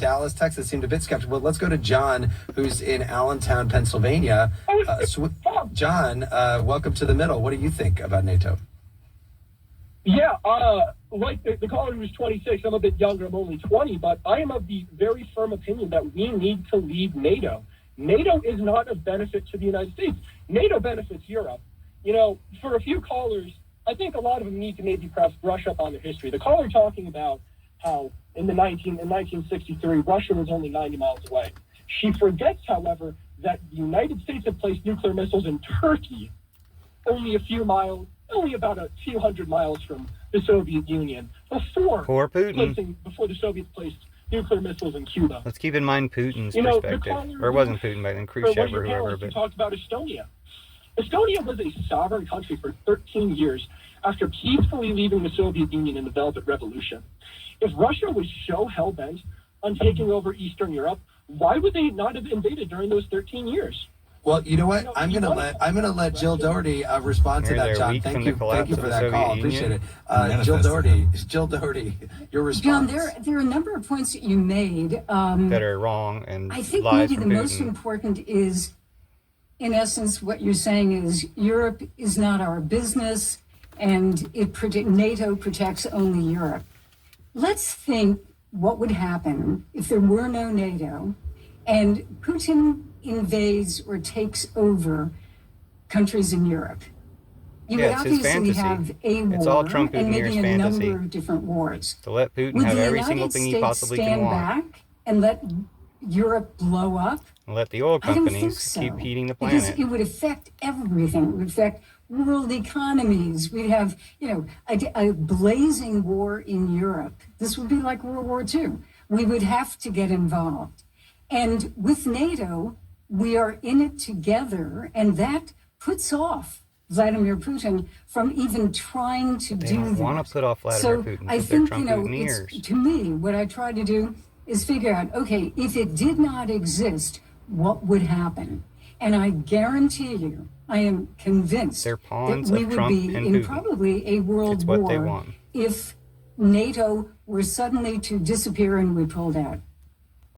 Dallas, Texas seemed a bit skeptical. Let's go to John, who's in Allentown, Pennsylvania. John, welcome to the middle. What do you think about NATO? Yeah, like the caller who's 26, I'm a bit younger, I'm only 20, but I am of the very firm opinion that we need to leave NATO. NATO is not of benefit to the United States. NATO benefits Europe. You know, for a few callers, I think a lot of them need to maybe perhaps brush up on the history. The caller talking about how in 1963, Russia was only 90 miles away. She forgets, however, that the United States had placed nuclear missiles in Turkey only about a few hundred miles from the Soviet Union before the Soviets placed nuclear missiles in Cuba. Let's keep in mind Putin's perspective. Or it wasn't Putin back then, Khrushchev or whoever. But talked about Estonia. Estonia was a sovereign country for 13 years after peacefully leaving the Soviet Union in the Velvet Revolution. If Russia was so hell-bent on taking over Eastern Europe, why would they not have invaded during those 13 years? Well, you know what? I'm gonna let Jill Doherty respond to that, John. Thank you for that call. Appreciate it. Jill Doherty, your response. John, there are a number of points that you made that are wrong, and I think lies maybe from the Putin. most important is, in essence, what you're saying is Europe is not our business, and NATO protects only Europe. Let's think what would happen if there were no NATO, and Putin invades or takes over countries in Europe. You would obviously have a war, it's all and maybe a fantasy. number of different wars. To let Putin Would have the every United single thing States he possibly can want. stand back and let Europe blow up? And let the oil I don't think companies so, keep heating the because planet. it would affect everything. It would affect world economies. We'd have, a blazing war in Europe. This would be like World War II. We would have to get involved. And with NATO, we are in it together, and that puts off Vladimir Putin from even trying to do that. They don't want to put off Vladimir Putin. I think, Trumputineers. to me, what I try to do is figure out, okay, if it did not exist, what would happen? And I guarantee you, I am convinced They're pawns that we of would Trump be and in Putin. probably a world It's what they war want. if NATO were suddenly to disappear and we pulled out.